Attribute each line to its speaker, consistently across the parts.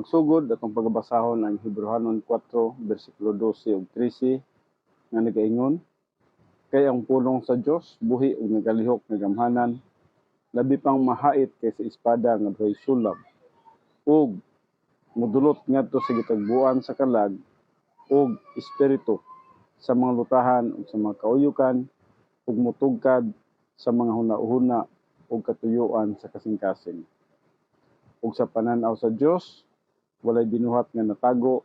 Speaker 1: magsugod atong pagbasahon ang Hebrehanon 4 bersikulo 12 ug 13 nga nagaingon, kay ang pulong sa Dios buhi ug nagalihok nga gamhanan, labi pang mahait kaysa espada nga duhay sulab, ug modulot ngadto sa gitagbuan sa kalag ug espiritu, sa mga lutahan ug sa mga kauyukan, ug motugkad sa mga hunahuna ug katuyuan sa kasing-kasing. Ug sa pananaw sa Dios walay binuhat nga natago,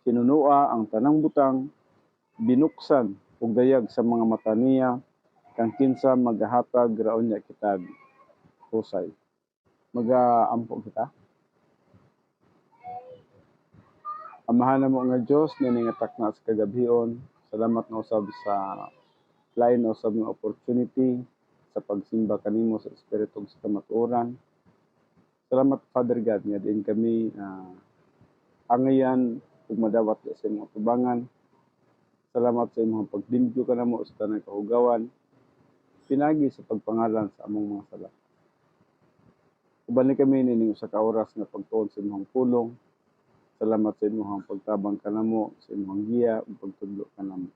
Speaker 1: sinunua ang tanang butang, binuksan ug dayag sa mga mata niya, kang kinsa magahatag raon niya kitag husay. Mag-aampo kita. Amahan mo nga Dios naningatak na sa kagabhion. Salamat nga usab sa lain na usab nga opportunity sa pagsimba kanimo sa espiritu ug sa kamatuoran. Salamat Father God nga din kami angayan ug madawat sa imong tubangan. Salamat sa imong pagdimpyo kanamo sa tanang kahugawan. Pinagi sa pagpangalan sa among mga sala. Uban ni kami nining usa ka oras nga pagtuon sa imong pulong. Salamat sa imong pagtabang kanamo, sa imong giya ug pagtudlo kanamo.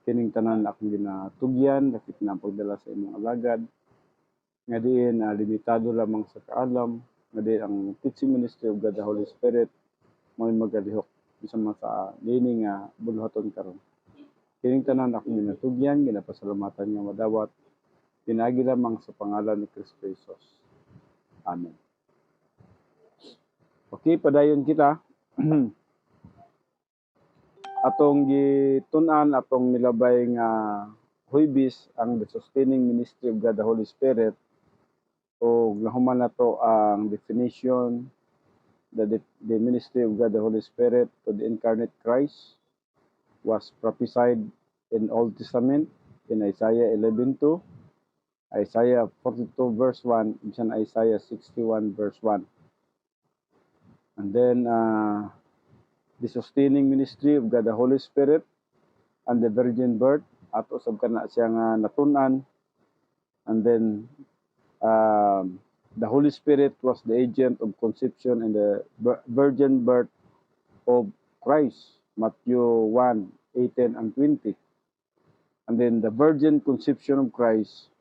Speaker 1: Kining tanan akong ginatugyan, dakit na pagdala sa imong alagad. Nga diin limitado lamang sa kaalam, nga diin ang teaching ministry of God the Holy Spirit may magalihok bisan man sa dini nga buluhaton karon. Kining tanan akong ginatugyan, ginapasalamatan nga madawat, pinagi lamang sa pangalan ni Kristo Jesus. Amen. Okay, padayon kita. Atong gitun-an, atong milabay nga huybis ang the sustaining ministry of God the Holy Spirit, o nahuman na to ang definition, the ministry of God the Holy Spirit to the incarnate Christ was prophesied in Old Testament in Isaiah 11:2, Isaiah 42 verse 1, and Isaiah 61 verse 1. And then the sustaining ministry of God the Holy Spirit and the virgin birth, ato sab kana siya nga natun-an. And then the Holy Spirit was the agent of conception and the virgin birth of Christ, Matthew 1:18 and 20. And then the virgin conception of Christ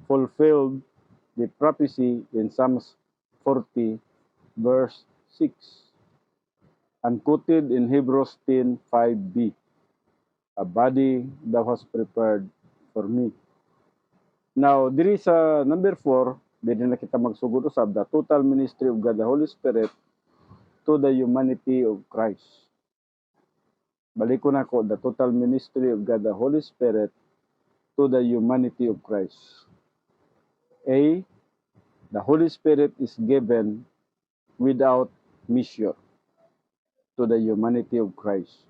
Speaker 1: fulfilled the prophecy in Psalms 40 verse 6 and quoted in Hebrews 10:5b, a body thou hast prepared for me. Now, diri sa number 4, dili na kita magsugod usab the total ministry of God the Holy Spirit to the humanity of Christ. Balik ko na ko, the total ministry of God the Holy Spirit to the humanity of Christ. A, the Holy Spirit is given without measure to the humanity of Christ.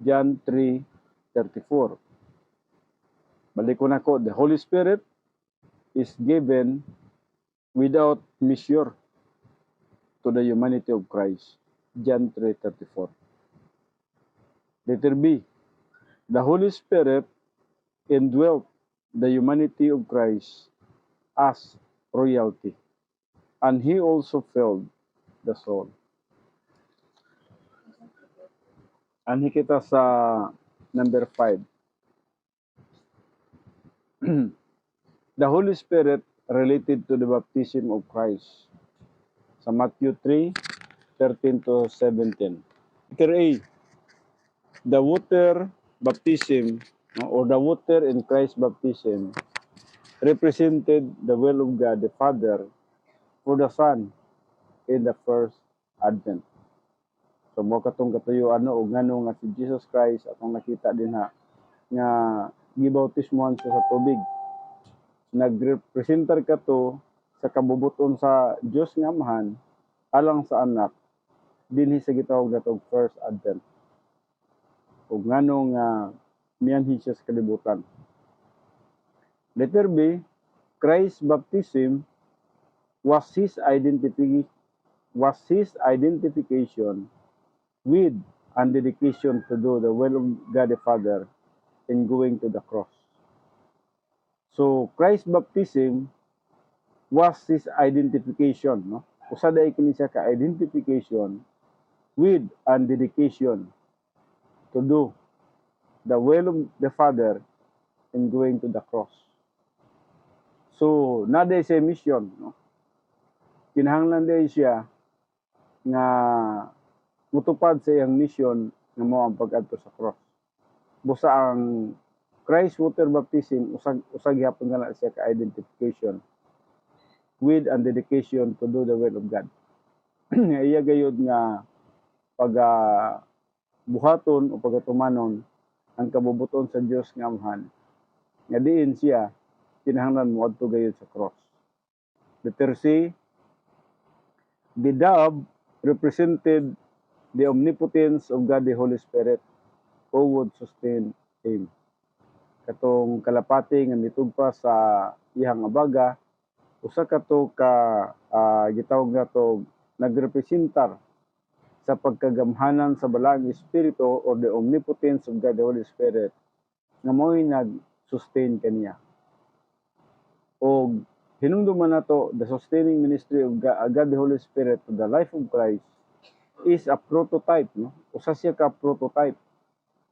Speaker 1: John 3:34. Balik ko na ko, the Holy Spirit is given without measure to the humanity of Christ. John 3:34. Letter B, the Holy Spirit indwelt the humanity of Christ as royalty, and He also filled the soul. Ani kita sa number 5. The Holy Spirit related to the baptism of Christ. Sa Matthew 3:13-17. Letter A, the water baptism or the water in Christ's baptism represented the will of God the Father for the Son in the first advent. So mo katong katuyo o ngano nga si Jesus Christ atong nakita din nga gibautismohan siya sa tubig. Nagrepresentar kato sa kabubuton sa Dios nga Amahan alang sa anak dinhi sa gitawag natong first advent. Ug ngano nga mianhi siya sa kalibutan. Letter B, Christ's baptism was his identification with and dedication to do the will of God the Father in going to the cross. So Christ's baptism was his identification, no? usa day kini siya ka identification with and dedication to do the will of the Father in going to the cross. So, na day siya mission, no? Kinahanglan day siya nga mutupad sa iyang mission nga mao ang pag-adto sa cross. Busa ang Christ water baptism usag gyapon kana siya ka identification with and dedication to do the will of God. Iya gayud nga pag buhaton o pagatumanon ang kabubuton sa Dios nga Amahan. Nga diin siya kinahanglan moadto gayud sa cross. Letter C, the dove represented the omnipotence of God the Holy Spirit who would sustain him. Katong kalapati nga mitugpa sa iyang abaga, usa kato ka gitawag nato nagrepresentar sa pagkagamhanan sa balaang espiritu or the omnipotence of God the Holy Spirit nga mo'y nag-sustain kaniya. O hinumduman nato the sustaining ministry of God the Holy Spirit to the life of Christ is a prototype, no? Usa siya ka prototype.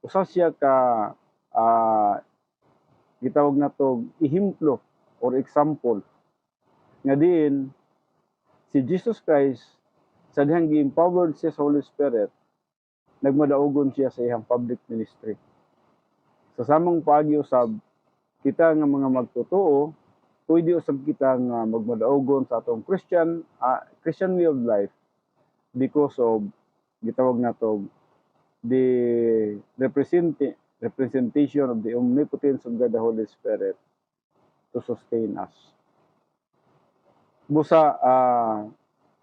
Speaker 1: Usa siya ka gitawag nato ehemplo or example nga diin si Jesus Christ sa dihang gi-empowered siya sa Holy Spirit, nagmadaugon siya sa iyang public ministry. Sa samang paagi usab, kita nga mga magtotoo, pwede usab kita nga magmadaugon sa atong Christian way of life because of gitawag nato the representation of the omnipotence of God the Holy Spirit to sustain us. Busa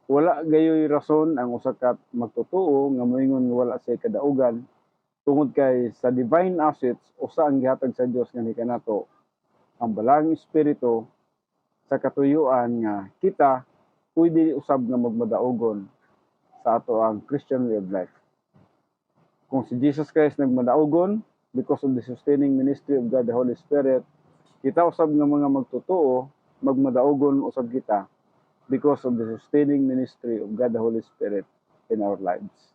Speaker 1: wala gayoy rason ang usa ka magtotoo nga moingon nga wala say kadaugan tungod kay sa divine assets usa ang gihatag sa Dios nga kanato ang balaang espiritu sa katuyuan nga kita pwede usab nga magmadaugon sa ato ang Christian way of life. Kung si Jesus Christ nagmadaugon because of the sustaining ministry of God the Holy Spirit, kita usab nga mga magtotoo magmadaugon usab kita because of the sustaining ministry of God the Holy Spirit in our lives.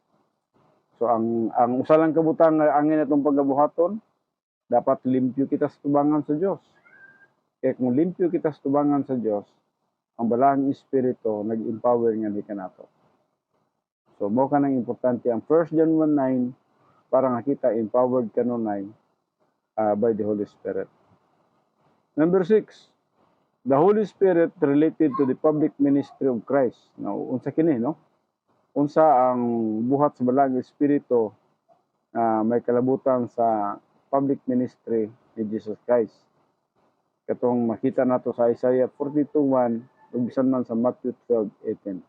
Speaker 1: So ang usa lang kabutang nga angin atong pagabuhaton, dapat limpyo kita sa tubangan sa Dios. Kaya kung limpyo kita sa tubangan sa Dios, ang balaang espiritu nag-empower nga ni kanato. So mo kanang importante ang 1 John 1:9 para nga kita empowered kanunay by the Holy Spirit. Number 6, the Holy Spirit related to the public ministry of Christ. Now, unsa kini, no? Unsa ang buhat sa balaang espiritu may kalabutan sa public ministry ni Jesus Christ. Katong makita nato sa Isaiah 42:1 ug bisan man sa Matthew 12:18.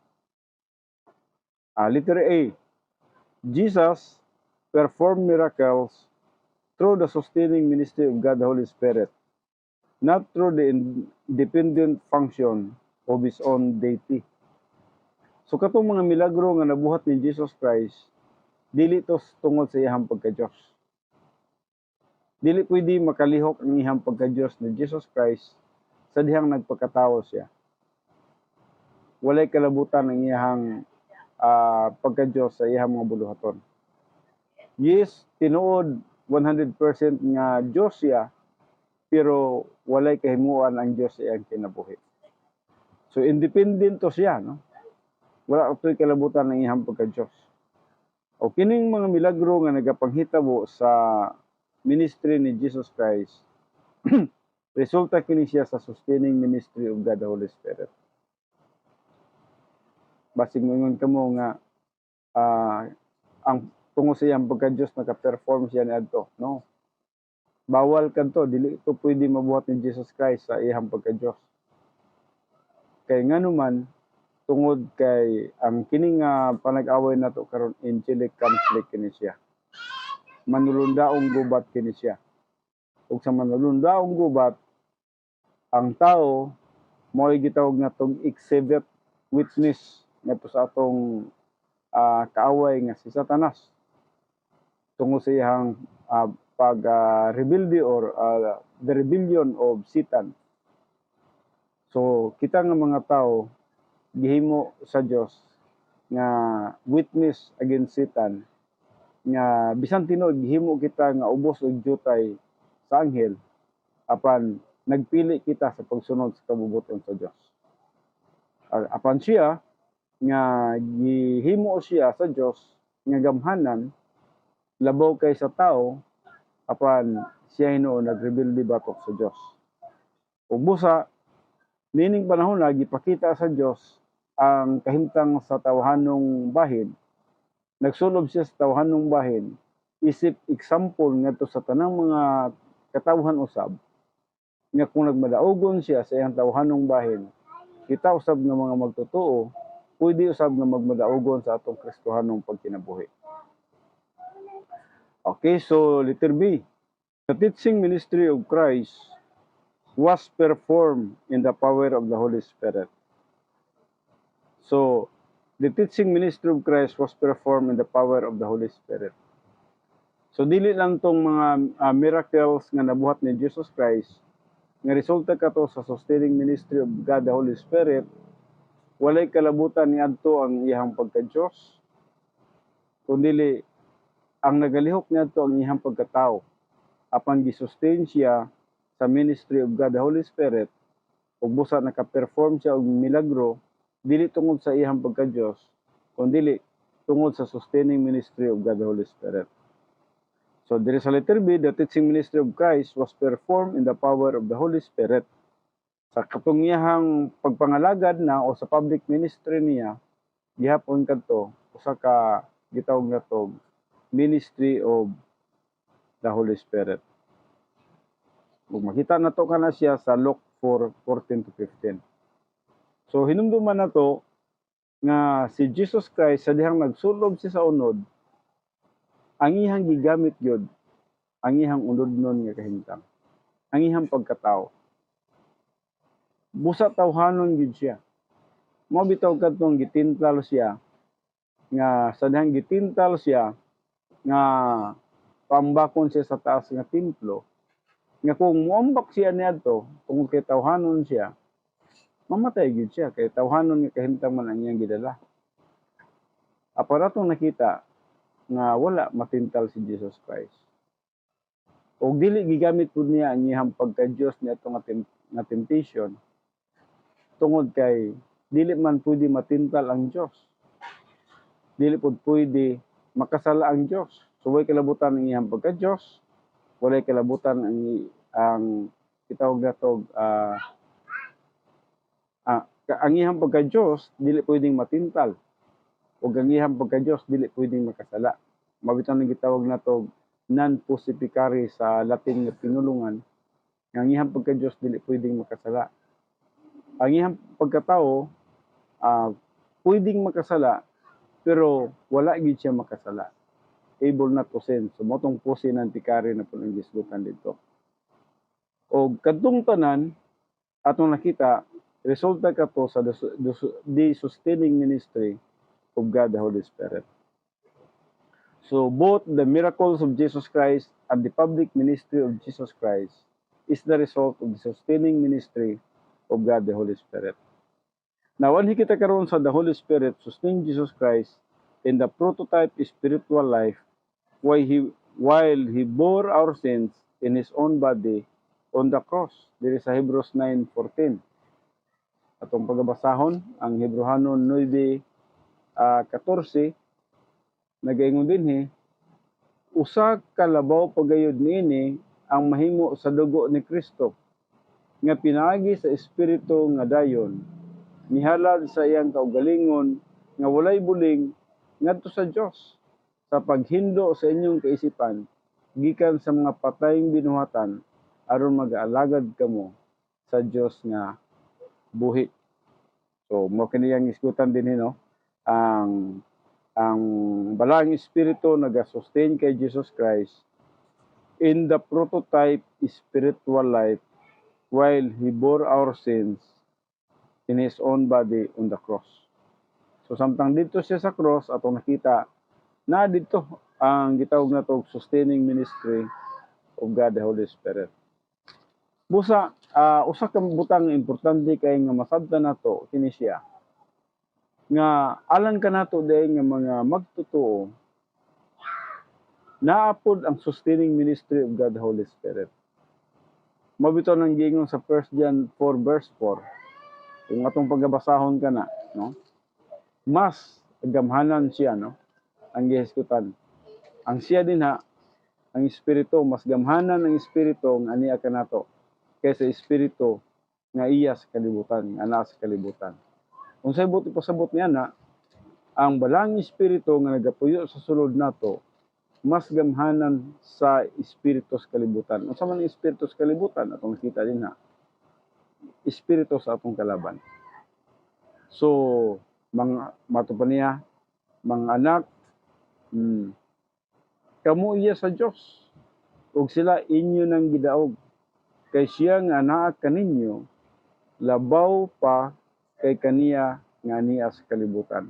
Speaker 1: Letter A, Jesus performed miracles through the sustaining ministry of God the Holy Spirit, not through the independent function of His own deity. So katong mga milagro nga nabuhat ni Jesus Christ, dili to tungod sa iyang pagka-Dios. Dili pwede makalihok ang iyang pagka-Dios ni Jesus Christ sa dihang nagpakatawo siya. Walay kalabutan ang iyang pagka-Dios sa iyang mga buluhaton. Yes, tinuod 100% nga Dios siya, pero walay kahimuan ang Dios sa iyang kinabuhi. So independent to siya, no? Wala to'y kalabutan ng iyang pagka-Dios. O kining mga milagro nga nagapanghitabo sa ministry ni Jesus Christ, resulta kini siya sa sustaining ministry of God the Holy Spirit. Basig moingon kamo nga ang tungo sa iyang pagka-Dios naka-perform siya niadto, no? Bawal kadto, dili ito pwede mabuhat ni Jesus Christ sa iyang pagka-Dios. Kay nganuman tungod kay ang kining panag-away nato karon angelic conflict kini siya. Manulundaong gubat kini siya. Ug sa manulundaong gubat, ang tao mo'y gitawag natong exhibit witness ngadto sa atong kaaway nga si Satanas tungod sa iyang pag-rebelde or the rebellion of Satan. So kita nga mga tao gihimo sa Dios nga witness against Satan, nga bisan tinuod gihimo kita nga ubos og jutay sa anghel apan nagpili kita sa pagsunod sa kabubuton sa Dios. Apan siya nga gihimo siya sa Dios nga gamhanan labaw kay sa tao apan siya hinuon nagrebelde batok sa Dios. Ug busa nining panahon na gipakita sa Dios ang kahimtang sa tawhanong bahin. Nagsulob siya sa tawhanong bahin isip example ngadto sa tanang mga katawhan usab nga kung nagmadaogon siya sa iyang tawhanong bahin, kita usab nga mga magtotoo pwede usab nga magmadaogon sa atong Kristohanong pagkinabuhi. Okay, so letter B. The teaching ministry of Christ was performed in the power of the Holy Spirit. So, the teaching ministry of Christ was performed in the power of the Holy Spirit. So, dili lang tong mga miracles nga nabuhat ni Jesus Christ, nga resulta kato sa sustaining ministry of God the Holy Spirit, walay kalabutan ni adto ang iyang pagka-Dios, kundi ang nagalihok niadto ang iyang pagkatao, apan gisustain siya sa ministry of God the Holy Spirit, ug busa naka-perform siya og milagro, dili tungod sa iyang pagka-Dios, kundi tungod sa sustaining ministry of God the Holy Spirit. So, there is a letter B, the teaching ministry of Christ was performed in the power of the Holy Spirit. Sa katungiyahang pagpangalagad na o sa public ministry niya, gihapon kadto usa ka gitawag na to ministry of the Holy Spirit. Ug makita na to kana siya sa Luke 4:14 to 15. So hinumduman na to nga si Jesus Christ sa dihang nagsulob siya sa unod, ang iyang gigamit gyud ang iyang unodnon nga kahimtang, ang iyang pagkatao. Busa tawhanon gyud siya. Mao bitaw kadtong gitintal siya nga sa dihang gitintal siya nga pambakon siya sa taas nga templo, nga kung muambak siya niadto tungod kay tawhanon siya, mamatay gyud siya kay tawhanon nga kahimtang man ang iyang gidala. Aparatong nakita nga wala matintal si Jesus Christ. Og dili gigamit pud niya ang iyang pagka-Dios niadto nga temptation tungod kay dili man pwede matintal ang Dios. Dili pud pwede makasala ang Dios. So way kalabutan ang iyang pagka-Dios, walay kalabutan ang kitawag nato ang iyang pagka-Dios dili pwedeng matintal. Ug ang iyang pagka-Dios dili pwedeng makasala. Mabitaw na gitawag nato non-possificare sa Latin nga pinulungan. Ang iyang pagka-Dios dili pwedeng makasala. Ang iyang pagkatao pwedeng makasala pero wala gid siya makasala. Able not to sin. So motong pusi ng tikari na po ang gisgutan dito. O kadtong tanan atong nakita resulta kato sa the sustaining ministry of God the Holy Spirit. So both the miracles of Jesus Christ and the public ministry of Jesus Christ is the result of the sustaining ministry of God the Holy Spirit. Now, anhi kita karon sa the Holy Spirit sustain Jesus Christ in the prototype spiritual life while he bore our sins in his own body on the cross. Diri sa Hebrews 9:14. Atong pagbasahon ang Hebrehanon 9:14 nagaingon dinhi, usa ka labaw pagayod niini ang mahimo sa dugo ni Kristo nga pinaagi sa espiritu nga dayon mihalad sa iyang kaugalingon nga walay buling ngadto sa Dios sa paghindo sa inyong kaisipan gikan sa mga patayng binuhatan aron mag-aalagad kamo sa Dios nga buhi. So mo kini ang isgutan din no, ang balang espiritu naga-sustain kay Jesus Christ in the prototype spiritual life while he bore our sins in his own body on the cross. So samtang dito siya sa cross atong nakita na dito ang gitawag na to sustaining ministry of God the Holy Spirit. Busa usa ka butang importante kay nga masabtan nato kini siya nga alang kanato day nga mga magtotoo naapod ang sustaining ministry of God the Holy Spirit. Mabito nang gingon sa 1 John 4 verse 4. Kung atong pagbasahon kana, no? Mas gamhanan siya, no? Ang gihisgutan. Ang siya din ha, ang espiritu, mas gamhanan ang espiritu nga aniya kanato kaysa espiritu nga iya sa kalibutan, nga naa sa kalibutan. Kung sa ibot ipasabot niya na, ang balang espiritu nga nagapuyo sa sulod nato, mas gamhanan sa espiritu sa kalibutan. Unsa man ang espiritu sa kalibutan, atong nakita din ha, espiritu sa atong kalaban. So, mga matupan niya, mga anak, kamo iya sa Dios ug sila inyo nang gidaog kay siya nga naa kaninyo labaw pa kay kaniya nga niya sa kalibutan.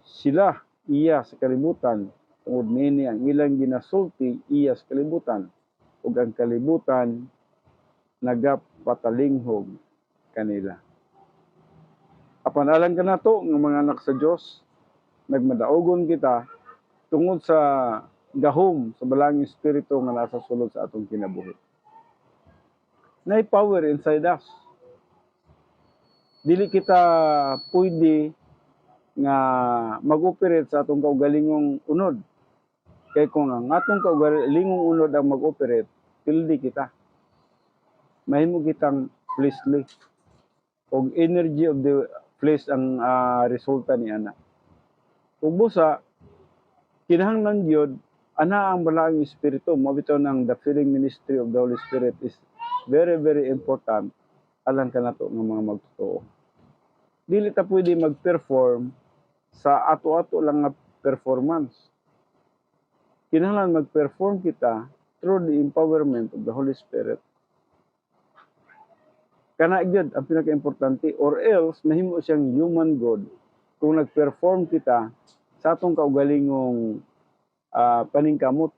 Speaker 1: Sila iya sa kalibutan tungod niini ang ilang ginasulti iya sa kalibutan ug ang kalibutan nagapatalinghob kanila. Apan alang kanato nga mga anak sa Dios, nagmadaogon kita tungod sa gahom sa balang espiritu nga nasa sulod sa atong kinabuhi. Nay power inside us. Dili kita pwede nga mag-operate sa atong kaugalingong unod. Kay kung ang atong kaugalingong unod ang mag-operate, pildi kita. Mahimo kitang fleshly. Og energy of the flesh ang resulta ni ana. Ug busa kinahanglan gyud ana ang balaang espiritu. Mabitaw ng the filling ministry of the Holy Spirit is very, very important alang kanato ng mga magtotoo. Dili ta pwede mag-perform sa ato-ato lang nga performance. Kinahanglan mag-perform kita through the empowerment of the Holy Spirit. Kana gyud ang pinaka-importante, or else mahimo siyang human God kung nag-perform kita sa atong kaugalingong paningkamot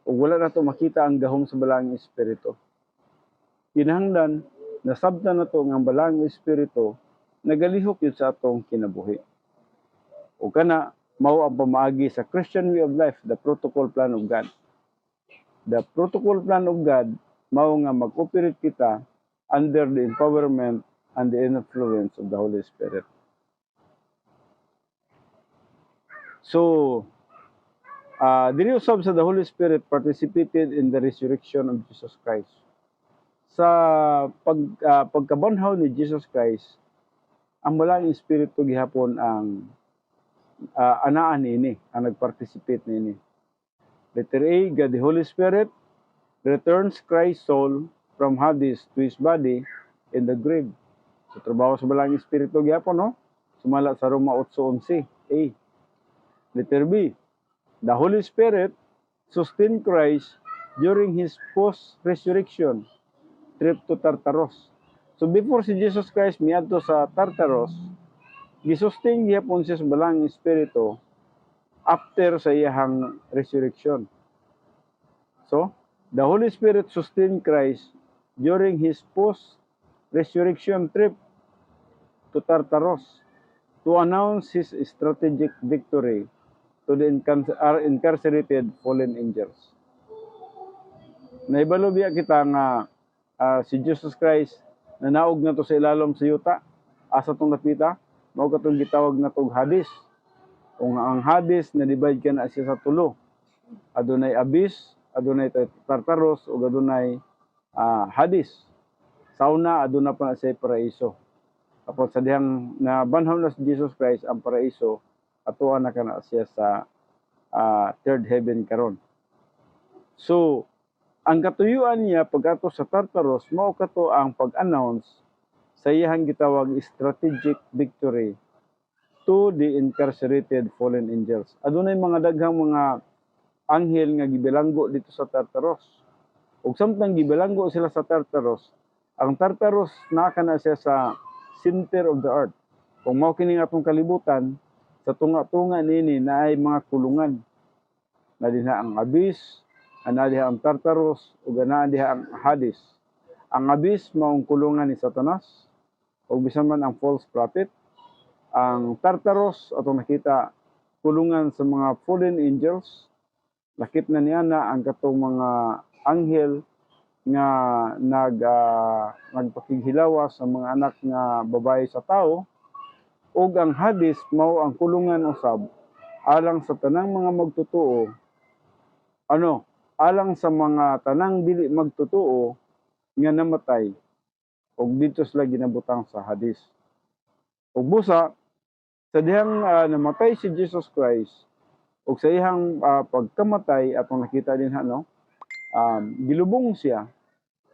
Speaker 1: ug wala nato makita ang gahom sa balaang espiritu. Kinahanglan nasabtan nato nga ang balaang espiritu nagalihok yun sa atong kinabuhi. O kana, mao ang pamaagi sa Christian way of life, the protocol plan of God. The protocol plan of God, mao nga mag-operate kita under the empowerment and the influence of the Holy Spirit. So, dili usab sa the Holy Spirit participated in the resurrection of Jesus Christ. Sa pagkabanhaw ni Jesus Christ, ang balang espiritu gihapon ang anaan niini, ang nagparticipate niini. Letter A, God the Holy Spirit returns Christ's soul from Hades to his body in the grave. So trabaho sa balang espiritu gihapon, no? Sumala sa Roma 8:11. A. Letter B, the Holy Spirit sustained Christ during his post-resurrection trip to Tartaros. So before si Jesus Christ miadto sa Tartaros, gisustain gihapon siya sa balang espiritu after sa iyang resurrection. So, the Holy Spirit sustained Christ during his post-resurrection trip to Tartaros to announce his strategic victory to the incarcerated fallen angels. Naibalo biya kita nga si Jesus Christ nanaog na to sa ilalom sa yuta, asa tong napita, mao katong gitawag na tog Hades. Kung ang Hades na divide ka na siya sa tulo. Adunay Abyss, adunay Tartaros, ug adunay Hades. Sauna aduna pa na sa paraiso. Tapos sa dihang nabanhaw na si Jesus Christ ang paraiso, atuan na kana siya sa third heaven karon. So, ang katuyuan niya pagkato sa Tartaros, mao kato ang pag-announce sa iyang gitawag strategic victory to the incarcerated fallen angels. Adunay mga daghang mga anghel nga gibilanggo dito sa Tartaros. Ug samtang gibilanggo sila sa Tartaros, ang Tartaros naa na siya sa center of the earth. Kung mao kini atong kalibutan, sa tunga-tunga nini naay mga kulungan. Na dinha ang Abyss, ana diha ang Tartaros, ug ana diha ang Hades. Ang Abyss maong kulungan ni Satanas, ug bisan man ang false prophet. Ang Tartaros atong nakita kulungan sa mga fallen angels. Lakip na niya na ang katong mga anghel nga nagpakighilawa sa mga anak nga babae sa tao, ug ang Hades mao ang kulungan usab alang sa tanang mga magtotoo, alang sa mga tanang dili magtotoo nga namatay ug didto sila ginabutang sa Hades. Ug busa sa dihang namatay si Jesus Christ ug sa iyang pagkamatay atong nakita din gilubong siya,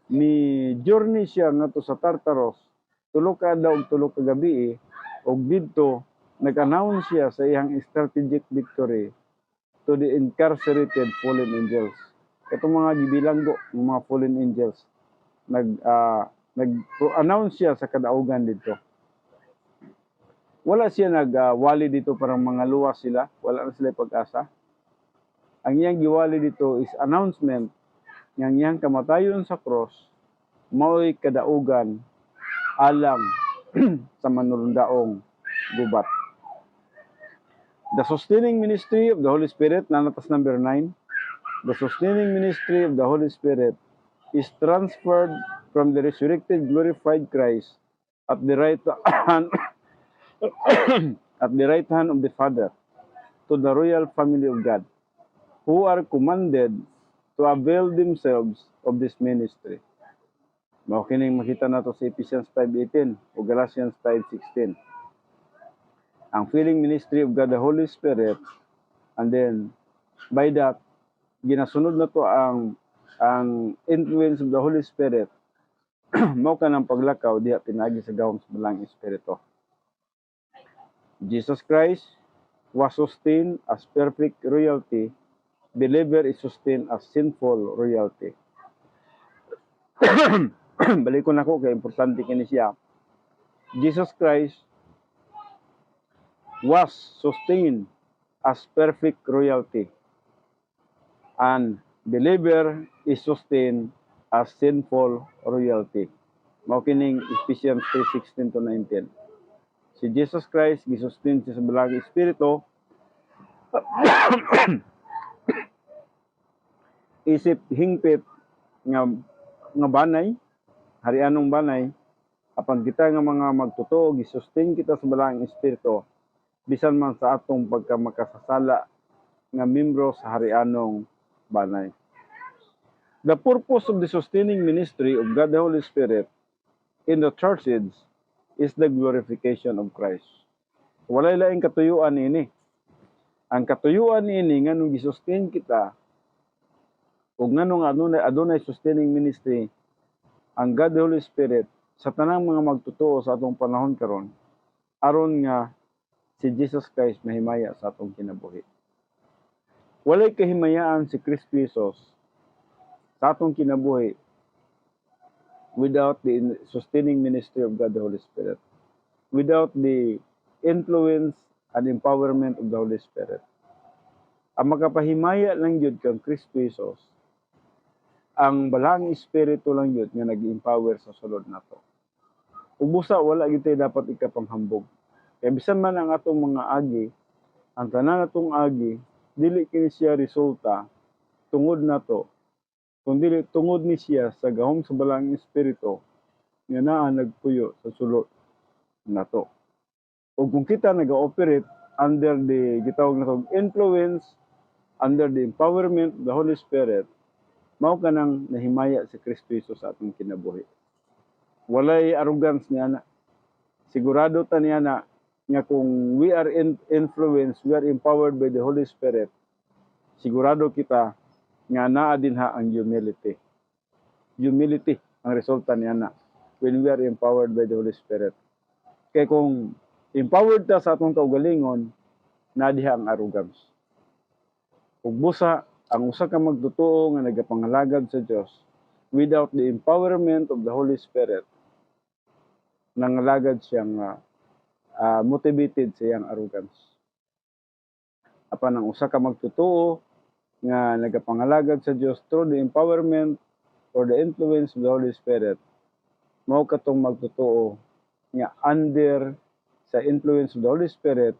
Speaker 1: ni journey siya ngadto sa Tartaros tulo ka adlaw ug tulo ka gabi, ug didto nag-announce siya sa iyang strategic victory to the incarcerated fallen angels. Itong mga gibilanggo ng mga fallen angels, nag-announce siya sa kadaugan dito. Wala siya nagwali dito parang mga luwas sila, wala na sila pag-asa. Ang iyang giwali dito is announcement nga iyang kamatayon sa cross mao'y kadaugan alang sa manulundaong gubat. The sustaining ministry of the Holy Spirit, nanatas number 9. The sustaining ministry of the Holy Spirit is transferred from the resurrected, glorified Christ at the right hand at the right hand of the Father to the royal family of God, who are commanded to avail themselves of this ministry. Mao kining makita nato sa Ephesians 5:18 o Galatians 5:16. Ang filling ministry of God the Holy Spirit, and then by that ginasunod na to ang influence of the Holy Spirit mao kanang paglakaw diha pinaagi sa gahom sa Balang Espiritu. Jesus Christ was sustained as perfect royalty. Believer is sustained as sinful royalty. Balikon ako kay importante kini siya. Jesus Christ was sustained as perfect royalty, and believer is sustained as sinful royalty. Mao kining Ephesians 3:16-19. Si Jesus Christ gisustain siya sa Balang Espiritu isip hingpit nga banay, harianong banay, apan kita nga mga magtotoo gisustain kita sa Balang Espiritu bisan man sa atong pagkamakasasala nga membro sa harianong banay. The purpose of the sustaining ministry of God the Holy Spirit in the churches is the glorification of Christ. Walay laing katuyuan ini. Ang katuyuan ini nganong gisustain kita ug nganong adunay sustaining ministry ang God the Holy Spirit sa tanang mga magtotoo sa atong panahon karon, aron nga si Jesus Christ mahimaya sa atong kinabuhi. Walay kahimayaan si Kristo Jesus sa atong kinabuhi without the sustaining ministry of God the Holy Spirit, without the influence and empowerment of the Holy Spirit. Ang makapahimaya lang yun kang Kristo Jesus, ang Balang Espiritu lang yun nga nag-empower sa sulod nato. Ubusa wala gyud dapat ikapanghambog. Kaya bisan man ang atong mga agi, ang tanan natong agi, dili kini siya resulta tungod nato, kundi tungod ni siya sa gahom sa Balang Espiritu nga naa nagpuyo sa sulod nato. Ug kung kita nag-ooperate under the gitawag natong influence, under the empowerment of the Holy Spirit, mao kanang nahimaya si Kristo Jesus sa atong kinabuhi. Walay arrogance niya na. Sigurado ta niya na nga kung we are influenced, we are empowered by the Holy Spirit, sigurado kita nga naa din ang humility. Humility ang resulta niya na when we are empowered by the Holy Spirit. Kaya kung empowered ta sa atong kaugalingon, na diha ang arrogance. Ug busa ang usa ka magtotoo nga nagapangalagad sa Dios without the empowerment of the Holy Spirit, nangalagad siyang motivated sa iyang arrogance. Apan ang usa ka magtotoo nga nagapangalagad sa Dios through the empowerment or the influence of the Holy Spirit, mao katong magtotoo nga under sa influence of the Holy Spirit,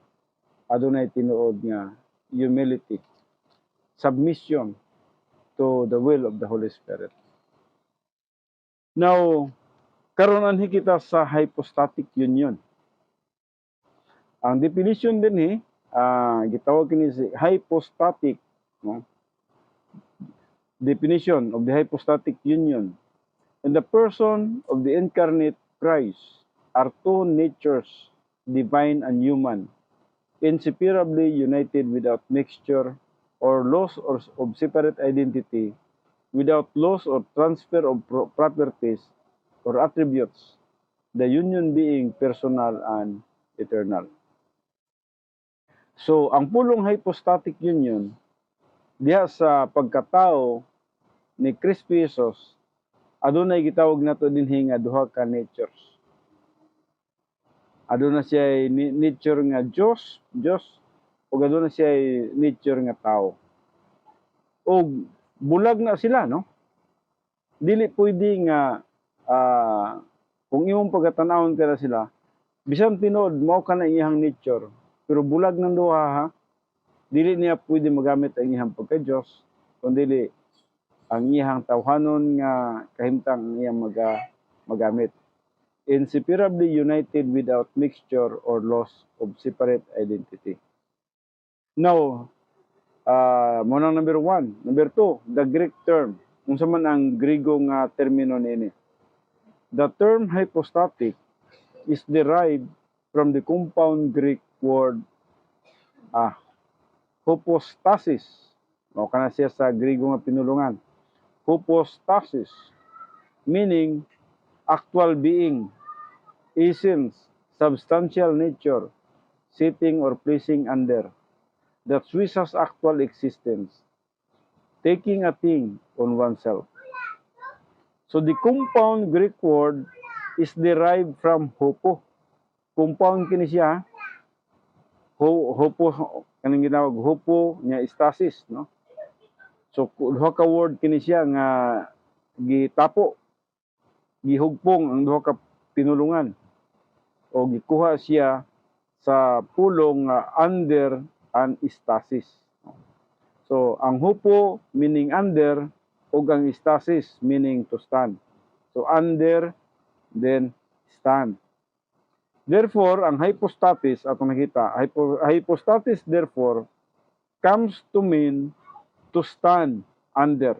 Speaker 1: adunay tinuod nga humility, submission to the will of the Holy Spirit. Now, karon anhi kita sa hypostatic union. Ang definition din gitawag kini si hypostatic, no? Definition of the hypostatic union. In the person of the incarnate Christ are two natures, divine and human, inseparably united without mixture or loss of separate identity, without loss or transfer of properties or attributes, the union being personal and eternal. So, ang pulong hypostatic union, diha sa pagkatao ni Kristo Jesus, adunay gitawag nato dinhi nga duha ka natures. Aduna siya nature nga Diyos, ug aduna siya nature nga tao. Og bulag na sila, no? Dili pwede nga kung imong pagkatanawon ka na sila, bisan tinuod mao ka na iyang nature, pero bulag ng duha ha. Dili niya pwede magamit ang iyang pagka-Diyos, kundi ang iyang tawhanon nga kahimtang ang iyang magamit. Inseparably united without mixture or loss of separate identity. Now, muna number 1. Number 2, the Greek term. Kung sa man ang Grigo nga termino nini. The term hypostatic is derived from the compound Greek word hypostasis. O kana siya sa Grigo nga pinulungan. Hypostasis, meaning actual being, essence, substantial nature, sitting or placing under, that swiss actual existence, taking a thing on oneself. So the compound Greek word is derived from hopo. Compound kini siya, hopo, kanang ginawag hopo nya stasis, no? So duha ka word kini siya nga gitapo, gihugpong ang duha ka pinulungan o gikuha siya sa pulong under and stasis. So ang hupo meaning under ug ang stasis meaning to stand. So under then stand. Therefore ang hypostasis atong nakita, hypostasis therefore comes to mean to stand under,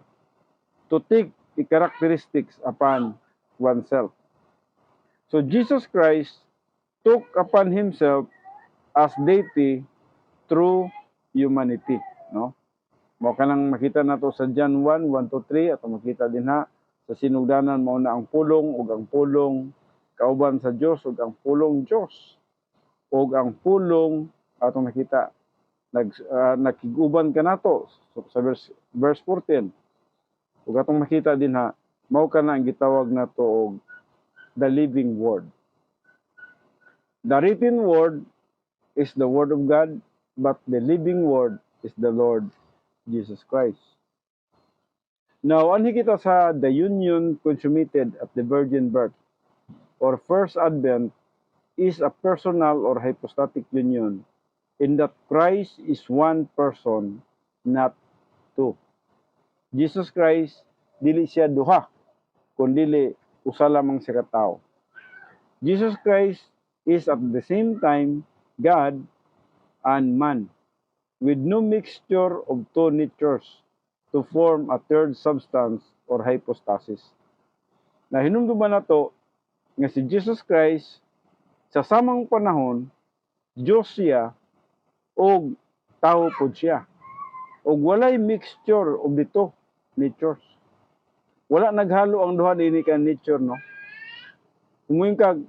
Speaker 1: to take the characteristics upon oneself. So Jesus Christ took upon himself as deity through humanity, no? Mao kanang makita nato sa John 1:1-3 at makita din ha sa sinugdanan mao na ang pulong ug ang pulong kauban sa Dios ug ang pulong Dios ug ang pulong atong nakita nakiguban kanato sa verse 14. Ug atong makita din ha mao kana ang gitawag nato og the living word. The written word is the word of God, but the living word is the Lord Jesus Christ. Now, anhi kita sa the union consummated at the virgin birth or first advent is a personal or hypostatic union in that Christ is one person, not two. Jesus Christ, dili siya duha, kundi usa lamang siya ka tawo. Jesus Christ is at the same time God and man, with no mixture of two natures to form a third substance or hypostasis. Na hinumduman nato nga si Jesus Christ sa samang panahon Diyos siya o tao po siya. O walay mixture of dito natures. Wala naghalo ang duha dinhi ka nature, no? Kung kag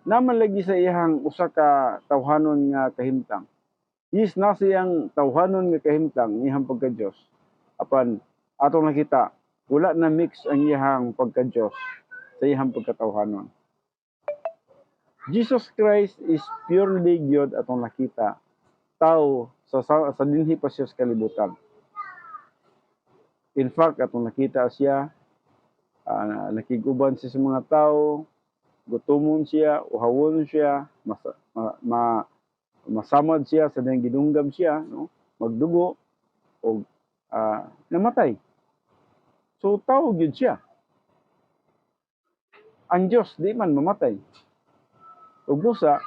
Speaker 1: naman lagi sa iyang usa ka tawhanon nga kahimtang. Is na siyang tawhanon nga kahimtang iyang pagka-Dios. Apan atong nakita wala na mix ang iyang pagka-Dios sa iyang pagkatawhanon. Jesus Christ is purely God atong nakita tao sa dinhi pa siya sa kalibutan. In fact, atong nakita siya nakiguban siya sa mga tao, gutomon siya, uhawon siya, masamad siya sa dahing gidunggam siya, no? Magdugo o namatay. So tao gyud siya. Ang Dios di man mamatay. Ug busa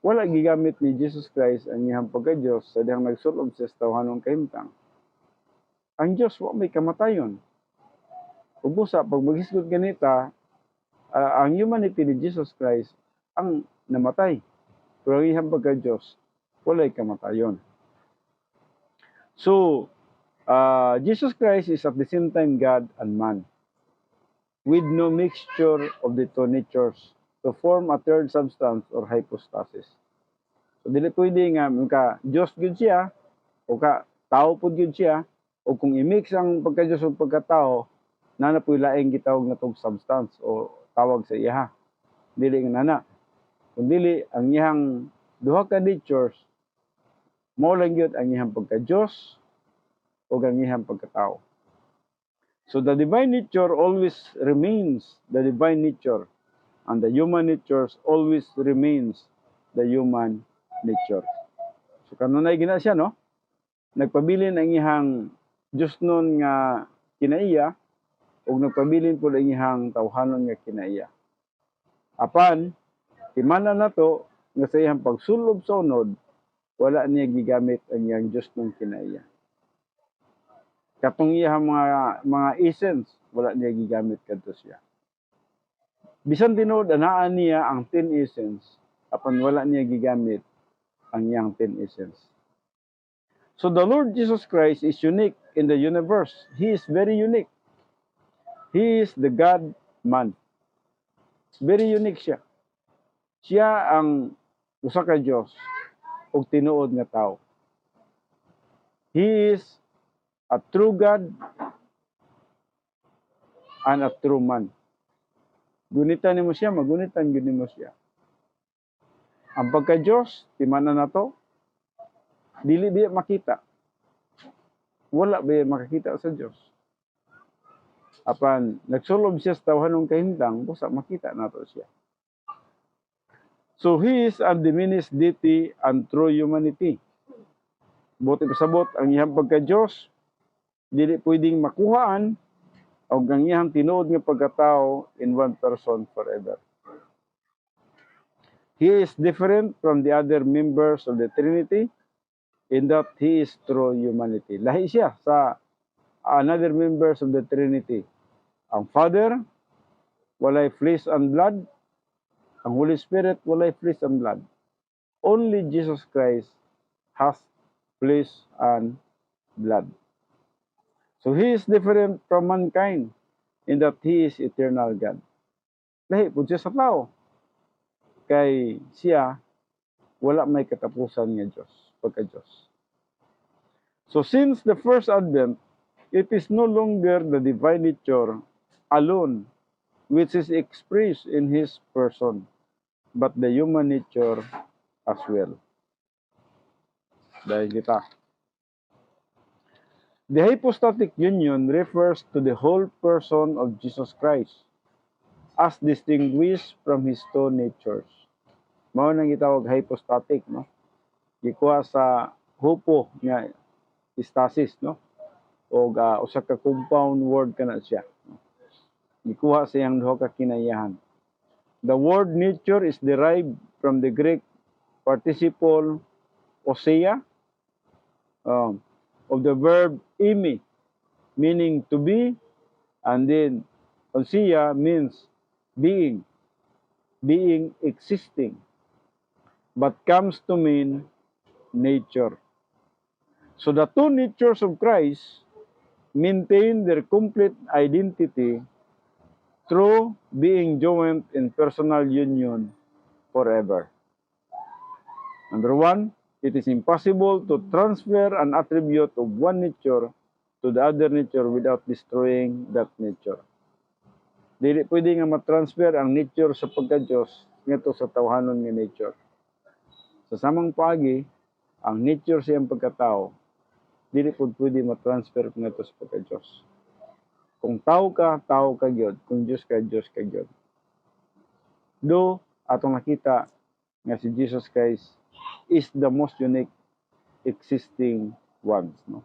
Speaker 1: wala gigamit ni Jesus Christ ang iyang pagka-Dios sa dihang nagsulob siya sa tawhanong kahimtang. Ang Dios wa may kamatayon. Ug busa pag maghisgot ganita, ang humanity ni Jesus Christ ang namatay. Pero ang iyang pagka-Dios walay kamatayon. So, Jesus Christ is at the same time God and man, with no mixture of the two natures to form a third substance or hypostasis. So, dili pwede nga Diyos gyud siya, o tao pud gyud siya, o kung i-mix ang pagka-Diyos o pagka-tao, nana po'y laing gitawag na tong substance o tawag sa iha. Dili nga nana. Kung dili, ang iyang duha ka natures, mao lang gyud ang iyang pagka-Diyos o ang iyang pagka-tao. So the divine nature always remains the divine nature, and the human nature always remains the human nature. So kanunay gina siya, no? Nagpabilin ang iyang Diyos nun nga kinaiya, o nagpabilin po ang iyang tawhanon nga kinaiya. Apan, timana na to, nga sa iyang pagsulob sa unod, wala niya gigamit ang iyang Diyos nun kinaiya. Katong iyang mga essence, wala niya gigamit kadto siya. Bisan tinuod anaan niya ang 10 essence, apan wala niya gigamit ang iyang 10 essence. So the Lord Jesus Christ is unique in the universe. He is very unique. He is the God-man. Very unique siya. Siya ang usa ka Dios ug tinuod nga tao. He is a true God and a true man. Gunitan nimo siya, magunitan gyud nimo siya. Ang pagka-Diyos, timana na to, dili biya makita. Wala biya makakita sa Diyos. Apan nagsulob siya sa tawhanong kahimtang, busa makita nato siya. So he is a diminished deity and true humanity. Buti pasabot ang iyang pagka-Diyos, dili pwedeng makuhaan o ang iyang tinuod nga pagkatao in one person forever. He is different from the other members of the Trinity in that he is true humanity. Lahi siya sa another members of the Trinity. Ang Father, walay flesh and blood. Ang Holy Spirit, walay flesh and blood. Only Jesus Christ has flesh and blood. So he is different from mankind in that he is eternal God. Lahi po siya sa tao. Kay siya, wala may katapusan nga Diyos, pagka-Diyos. So since the first advent, it is no longer the divine nature alone which is expressed in his person, but the human nature as well. Dahil kita. The hypostatic union refers to the whole person of Jesus Christ as distinguished from his two natures. Mao nang gitawag hypostatic, no? Gikuha sa hupo nga stasis, no? O usa ka compound word kana siya. Gikuha sa iyang duha ka kinayahan. The word nature is derived from the Greek participle ousia, of the verb imi, meaning to be, and then ousia means being existing, but comes to mean nature. So the two natures of Christ maintain their complete identity through being joined in personal union forever. Number one, it is impossible to transfer an attribute of one nature to the other nature without destroying that nature. Dili pwede nga matransfer ang nature sa pagka-Diyos ngadto sa tawhanon nga nature. Sa samang paagi, ang nature sa iyang pagkatao, dili pwede matransfer ngadto sa pagka-Diyos. Kung tao ka gyud. Kung Diyos ka gyud. Do atong nakita nga si Jesus Christ is the most unique existing ones, no?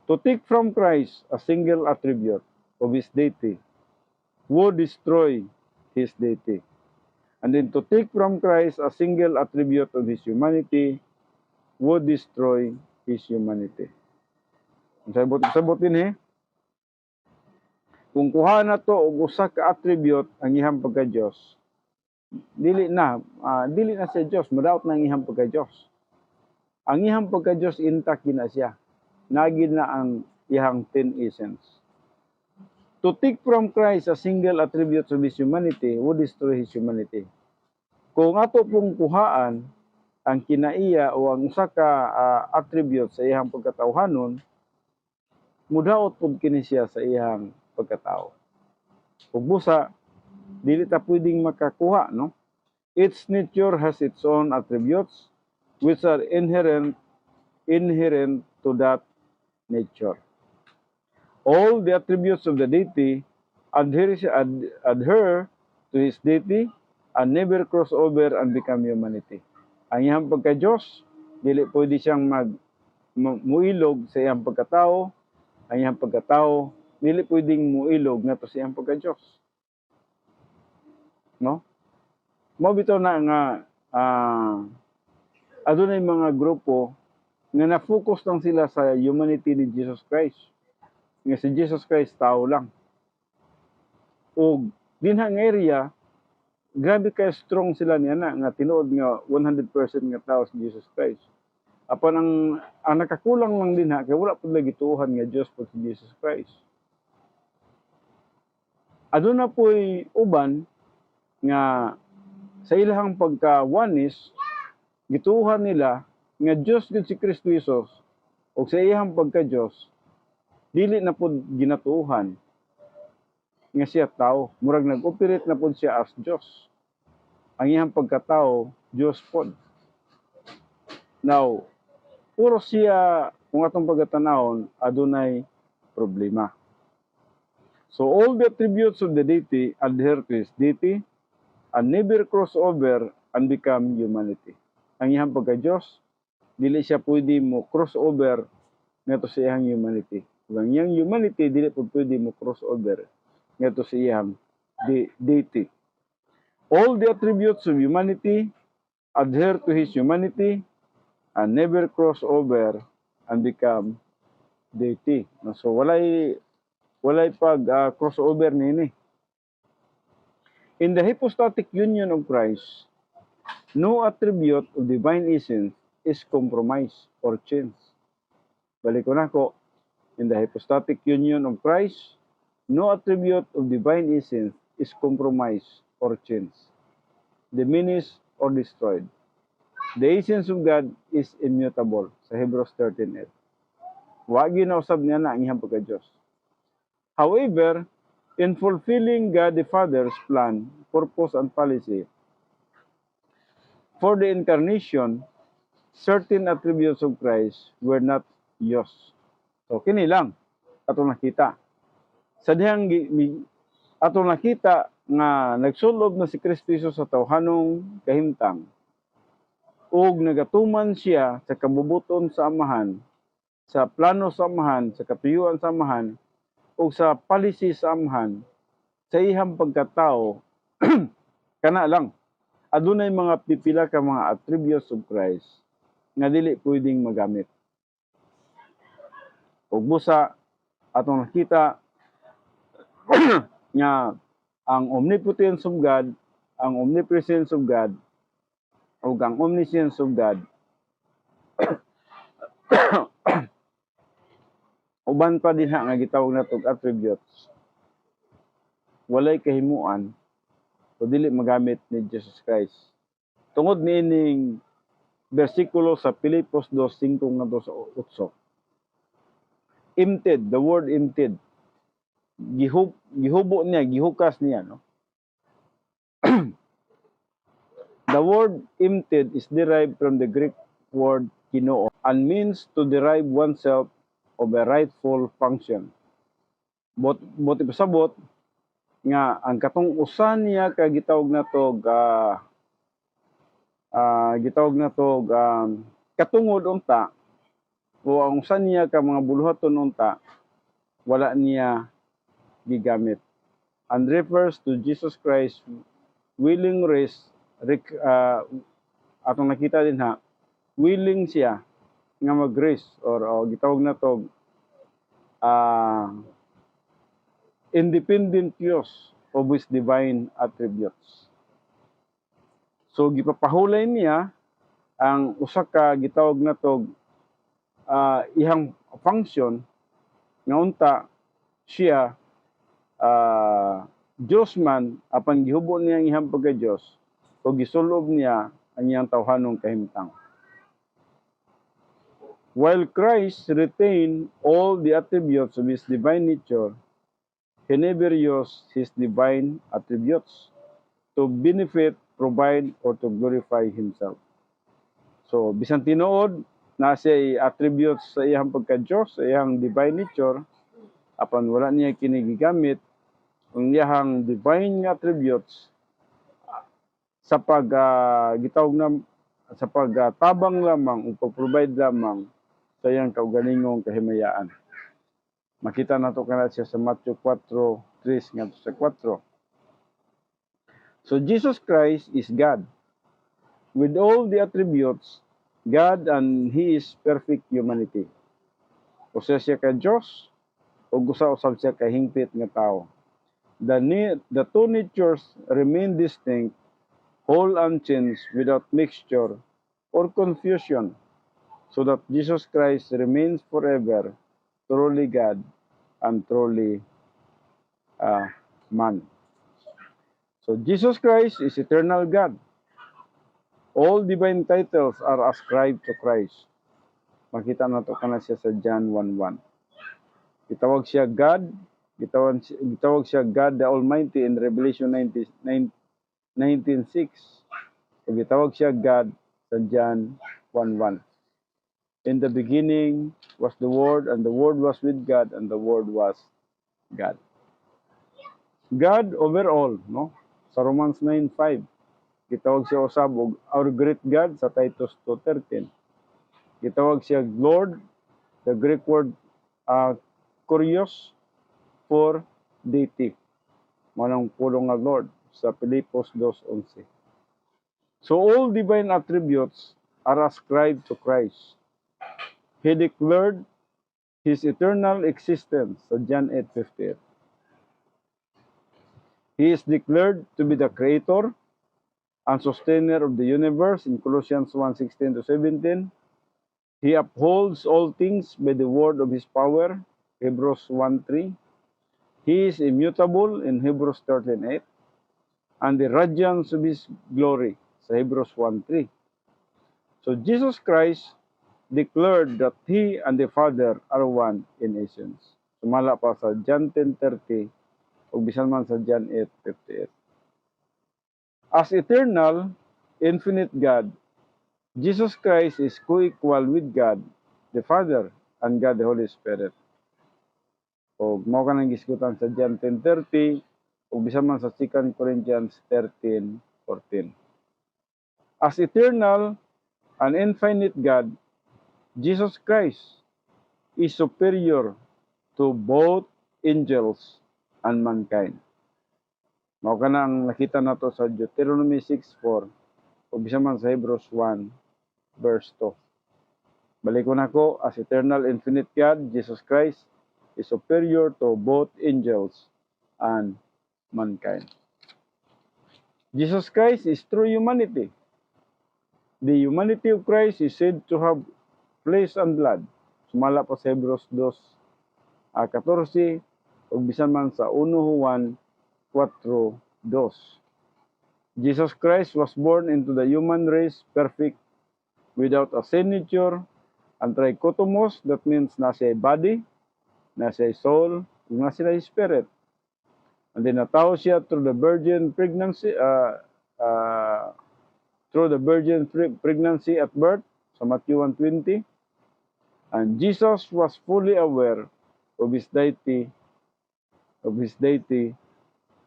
Speaker 1: To take from Christ a single attribute of his deity would destroy his deity. And then to take from Christ a single attribute of his humanity would destroy his humanity. Sabot din kung kuha na to og usa ka attribute ang iyang pagka-Dios, dili na siya Dios, madaot na ang iyang pagka-Dios. Ang iyang pagka-Dios intact na siya. Nagid na ang iyang 10 essence. To take from Christ a single attribute of his humanity would destroy his humanity. Kung ato pong kuhaan ang kinaiya o ang usa ka attribute sa iyang pagkatawhanon, mudaot pud kini siya sa iyang pagkatao. Ug busa dili ta pwedeng makakuha, no? Its nature has its own attributes which are inherent to that nature. All the attributes of the deity adhere to his deity and never cross over and become humanity. Ang iyang pagka-Diyos, dili pwede siyang muilog sa iyang pagkatao. Ang iyang pagkatao, dili pwedeng muilog nga to sa iyang pagka-Diyos. No? Mao bitaw na nga adunay mga grupo nga na-focus lang sila sa humanity ni Jesus Christ. Nga si Jesus Christ tao lang. O dinhang area, grabe kay strong sila niya na nga tinuod nga 100% nga tao si Jesus Christ. Apan ang nakakulang lang din kay wala pud lagi tuhan nga Dios pud si Jesus Christ. Aduna po'y uban nga sa ilahang pagka-oneness, gituhan nila nga Dios gid si Kristo Jesus o sa iyang pagka-Dios dili na pud ginatuhan nga siya tao, murag nag-operate na pud siya as Dios. Ang iyang pagkatao Dios pud. Now, puro siya kung atong pagkatanawon adunay problema. So all the attributes of the deity adhere to his deity and never cross over and become humanity. Ang iyang pagka-Dios dili siya pwede mo cross over ngadto sa iyang humanity. Ang iyang humanity dili pud pwede mo cross over ngadto sa iyang deity. All the attributes of humanity adhere to his humanity and never cross over and become deity. So walay pag crossover nini. In the hypostatic union of Christ, no attribute of divine essence is compromised or changed. Balik ko na ko. In the hypostatic union of Christ, no attribute of divine essence is compromised or changed, diminished or destroyed. The essence of God is immutable sa Hebrews 13:8. Wa ginausab niya na ang iyang pagka-Dios. However, in fulfilling God the Father's plan, purpose, and policy for the incarnation, certain attributes of Christ were not used. So, kini lang atong nakita. Sa dihang atong nakita nga nagsulob na si Kristo Jesus sa tawhanong kahimtang ug nagatuman siya sa kabubuton sa Amahan, sa plano sa Amahan, sa katuyuan sa Amahan, o sa policy sa Amahan, sa iyang pagkatao, kana lang. Adunay mga pipila ka mga attributes of Christ nga dili pwedeng magamit. Ug busa atong nakita nga ang omnipotence of God, ang omnipresence of God, o ang omniscience of God uban pa din nga gitawag natong attributes, walay kahimuan o dili magamit ni Jesus Christ. Tungod niining bersikulo sa Filipos 2:5 ngadto sa 8. Emptied, the word emptied. Gihubo niya, gihukas niya, no? The word emptied is derived from the Greek word kinoo and means to derive oneself of a rightful function. Bot ipasabot nga ang katong usa niya ka gitawag na to katungod unta o ang usa niya ka mga buluhaton unta wala niya gigamit, and refers to Jesus Christ willing atong nakita din ha, willing siya nga mag-rest or gitawag na to independent use of his divine attributes. So gipapahulay niya ang usa ka gitawag na to ihang function nga unta siya Diyos man apan gihubo niya ang ihang pagka-Diyos o gisulob niya ang iyang tawhanong kahimtang. While Christ retained all the attributes of his divine nature, he never used his divine attributes to benefit, provide, or to glorify himself. So, bisan tinuod na siya attributes sa iyang pagka-Diyos, sa iyang divine nature, apan wala niya kinigigamit ang iyang divine attributes sa pagtabang lamang o pag-provide lamang sa iyang kaugalingong kahimayaan. Makita nato kana siya sa Matthew 4:3 ngadto sa 4. So Jesus Christ is God with all the attributes God, and he is perfect humanity. Usa siya ka Dios ug usa usab siya ka hingpit nga tawo. The two natures remain distinct, whole unchanged, without mixture or confusion, so that Jesus Christ remains forever truly God and truly man. So Jesus Christ is eternal God. All divine titles are ascribed to Christ. Makita nato kana siya sa John 1:1. Gitawag siya God, gitawag siya God the Almighty in Revelation 19:6. Gitawag siya God sa John 1:1. In the beginning was the Word, and the Word was with God, and the Word was God. God over all, no? Sa Romans 9:5, gitawag siya usab og our great God sa Titus 2:13. Gitawag siya Lord, the Greek word kurios for deity. Manang pulong nga Lord sa Pilipos 2:11. So all divine attributes are ascribed to Christ. He declared his eternal existence sa John 8:58. He is declared to be the creator and sustainer of the universe in Colossians 1:16-17. He upholds all things by the word of his power, Hebrews 1:3. He is immutable in Hebrews 13:8. And the radiance of his glory sa Hebrews 1:3. So Jesus Christ declared that he and the Father are one in essence. Sumala pa sa John 10:30 o bisan man sa John 8:58. As eternal, infinite God, Jesus Christ is co-equal with God, the Father, and God the Holy Spirit. O mao ka nang gisgutan sa John 10:30 o bisan man sa 2 Corinthians 13:14. As eternal and infinite God, Jesus Christ is superior to both angels and mankind. Mao kana ang nakita nato sa Deuteronomy 6:4 o bisan man sa Hebrews 1:2. Balikon ako, as eternal infinite God, Jesus Christ is superior to both angels and mankind. Jesus Christ is true humanity. The humanity of Christ is said to have flesh and blood. Sumala pa sa Hebrews 2:14 o bisan man sa 1 Juan 4:2. Jesus Christ was born into the human race perfect, without a sin nature, and trichotomos, that means nasa body, nasa soul, nasa spirit. And then natao siya through the virgin pregnancy at birth sa Matthew 1:20. And Jesus was fully aware of his deity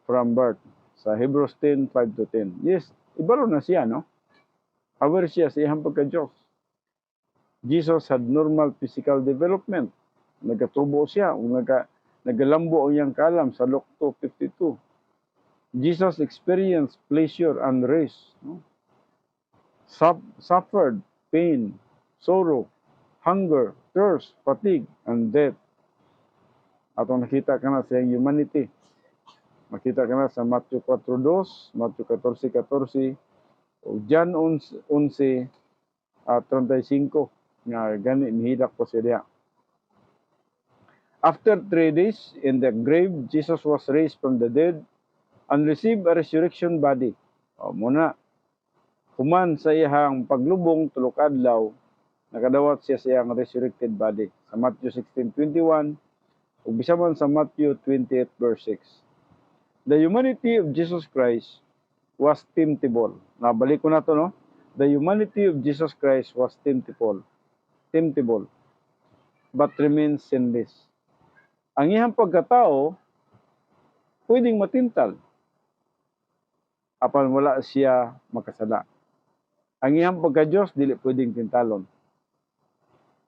Speaker 1: from birth. Sa Hebrews 10:5-10. Yes, ibaro na siya, no? Aware siya sa iyang pagka-Diyos. Jesus had normal physical development. Nagatubo siya, nagalambo ang iyang kalam sa Luke 2:52. Jesus experienced pleasure and rest, no? Suffered pain, sorrow, hunger, thirst, fatigue, and death. Atong nakita ka na sa iyang humanity. Makita ka na sa Matthew 4:2, Matthew 14:14, o John 11:35, nga gani nihilak po siya. After 3 days in the grave, Jesus was raised from the dead and received a resurrection body. O muna, human sa iyang paglubong tulok adlaw, nakadawat siya sa iyang resurrected body. Sa Matthew 16:21, o bisa man sa Matthew 28:6. The humanity of Jesus Christ was temptable. Nabalik ko na to, no? The humanity of Jesus Christ was temptable, but remains sinless. Ang iyang pagkatao, pwedeng matintal, apan wala siya makasala. Ang iyang pagka-Diyos, dili pwedeng tintalon.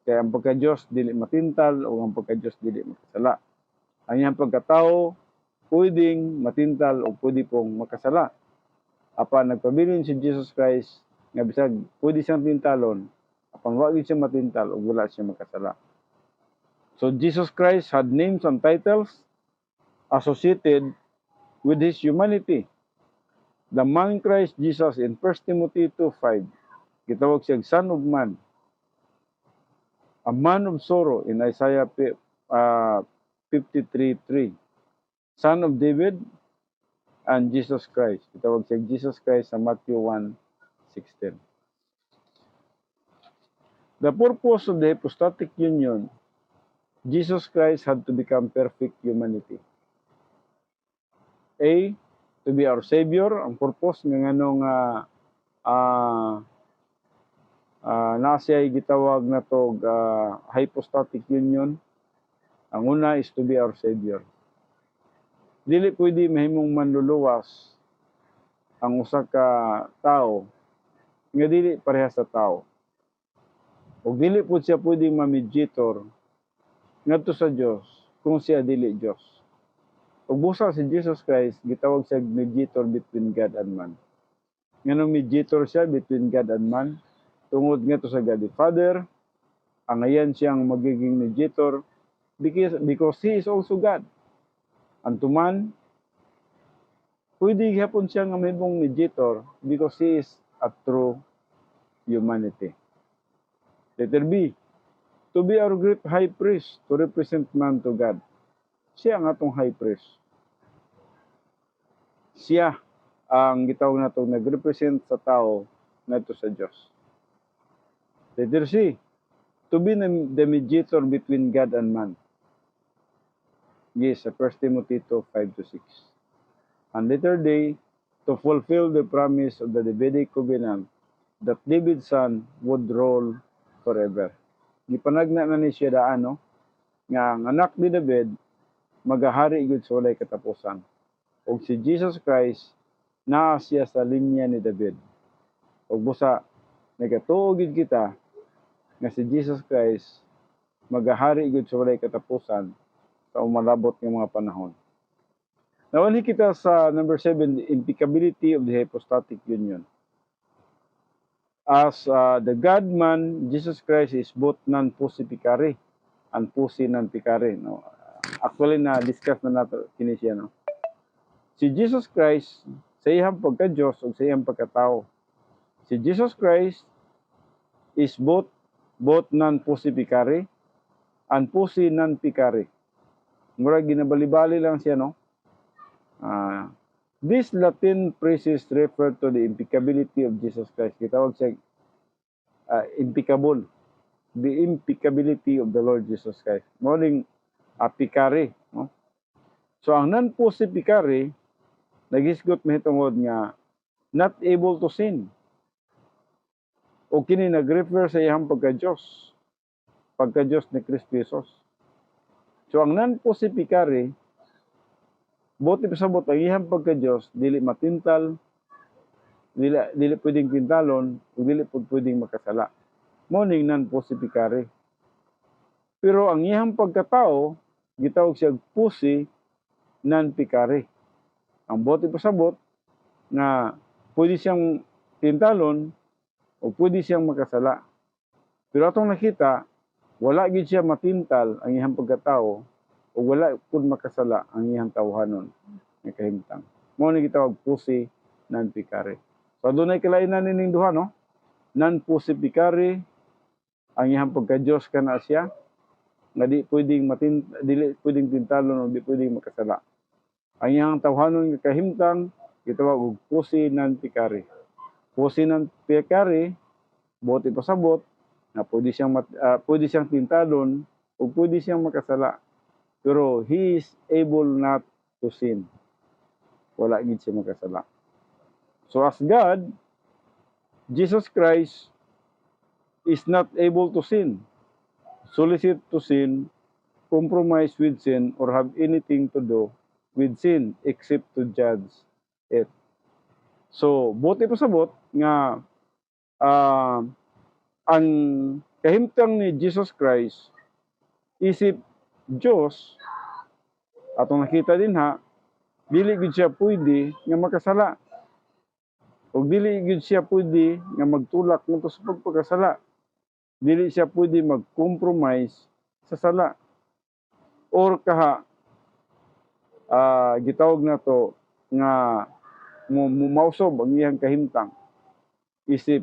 Speaker 1: Kaya ang pagka-Diyos, dili matintal, o ang pagka-Diyos, dili makasala. Ang iyang pagkatao, pwedeng matintal o pwede pong makasala. Apan nagpabilin si Jesus Christ nga bisag pwede siyang tintalon, apan wala siya matintal o wala siya makasala. So Jesus Christ had names and titles associated with his humanity. The man Christ Jesus in 1 Timothy 2:5, gitawag siyang Son of Man, a man of sorrow in Isaiah 53:3. Son of David, and Jesus Christ. Itawag siya Jesus Christ sa Matthew 1:16. The purpose of the hypostatic union, Jesus Christ had to become perfect humanity. A, to be our Savior. Ang purpose ng anong nasiya'y gitawag na to hypostatic union. Ang una is to be our Savior. Dili pwede mahimong manluluwas ang usa ka tao nga dili parehas sa tao. O dili po siya pwedeng ma-mediator ngadto sa Dios kung siya dili Dios. Ug busa si Jesus Christ gitawag siya mediator between God and man. Nganong mediator siya between God and man? Tungod ngadto sa God the Father, ang ayan siyang magiging mediator because he is also God. Antuman, pwede hapon siya nga mahimong mediator because he is a true humanity. Letter B, to be our great high priest to represent man to God. Siya ang atong high priest. Siya ang gitawag natong nag-represent sa tao ngadto sa Dios. Letter C, to be the mediator between God and man. Yes, sa 1 Timothy 2:5-6. And letter D, to fulfill the promise of the Davidic covenant that David's son would rule forever. Gipanagna na ni siya daan, no? Nga ang anak ni David, magahari igod sa walay katapusan. O si Jesus Christ, naa siya sa linya ni David. O busa, nagatuo gid kita, nga si Jesus Christ, magahari igod sa walay katapusan, sa umalabot ng mga panahon. Nawali kita sa number 7, the impeccability of the hypostatic union. As the God-man, Jesus Christ is both non-pusipicary and pusi-non-picary. No? Actually, na-discuss na natin kini siya. No? Si Jesus Christ, sa iyang pagka-Diyos o sa iyang pagkatao. Si Jesus Christ is both non-pusipicary and pusi-non-picary. Murag ginabali-bali lang siya, no? These Latin phrases refer to the impeccability of Jesus Christ. Gitawag siya impeccable. The impeccability of the Lord Jesus Christ. Muling picare, no? So ang non-pusipicary, nagisgot mahitungod nga not able to sin. O kini nag-refer sa iyang pagka-Diyos. Pagka-Diyos ni Kristo Jesus. So ang non-pusipicary, Buti pasabot ang iyang pagka-Dios dili matintal, dili pwedeng tintalon, ug dili pud pwedeng makasala. Mao ning non-pusificare. Pero ang iyang pagkatao gitawag siya pusi non-pecare. Ang buti pasabot nga pwede siyang tintalon o pwede siyang makasala. Pero atong nakita, wala gid siya matintal ang iyang pagkatao o wala pud makasala ang iyang tawhanon nga kahimtang. Mao ni gitawag pusi non-pecare. So adunay kalainan nining duha, no? Non-pusificare ang iyang pagka-Dios kana siya nga dili pwedeng tintalon o di pwedeng makasala. Ang iyang tawhanon nga kahimtang gitawag og pusi non-pecare. Pusi non-pecare buti pasabot na pwede siyang tintalon o pwede siyang makasala. Pero he is able not to sin. Wala gid siya makasala. So as God, Jesus Christ is not able to sin, solicit to sin, compromise with sin, or have anything to do with sin except to judge it. So, buti pasabot nga ang kahimtang ni Jesus Christ isip Diyos, atong nakita din ha, dili gid siya pwede nga makasala. O dili gid siya pwede nga magtulak ngadto sa pagpakasala. Dili siya pwede mag-compromise sa sala. Or kaha gitawag na to nga mausob ang iyang kahimtang. Isip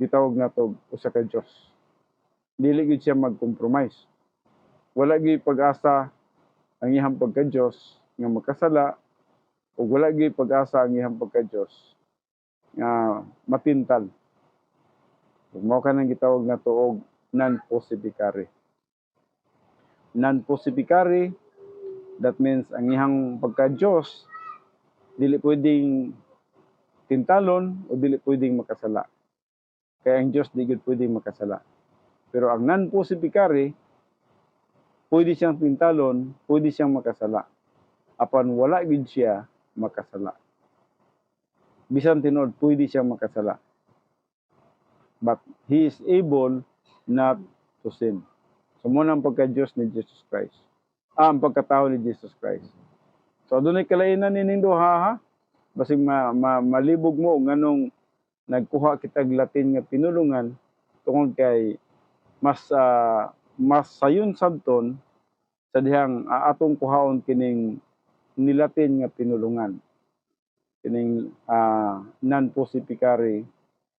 Speaker 1: gitawag na to usa ka Dios. Dili gid siya mag-compromise. Wala gid pag-asa ang iyang pagka-Dios nga makasala o wala gid pag-asa ang iyang pagka-Dios nga matintal. Mao kanang gitawag na to og non-pusificare. Non-pusificare, that means ang iyang pagka-Dios dili pwedeng tintalon o dili pwedeng makasala. Kaya ang Dios di gid pwedeng makasala. Pero ang non-pusificare, pwede siyang tintalon, pwede siyang makasala. Apan wala gid siya makasala. Bisan tinuod pwede siyang makasala. But he is able not to sin. So muna ang pagka-Diyos ni Jesus Christ. Ang pagkatao ni Jesus Christ. So adunay kalainan nining duha ha. Basig malibog mo nganong nagkuha kitag Latin nga pinulungan tungod kay mas sayon sabton sa dihang atong kuhaon kining nilatin nga pinulungan. Kining non-pusificare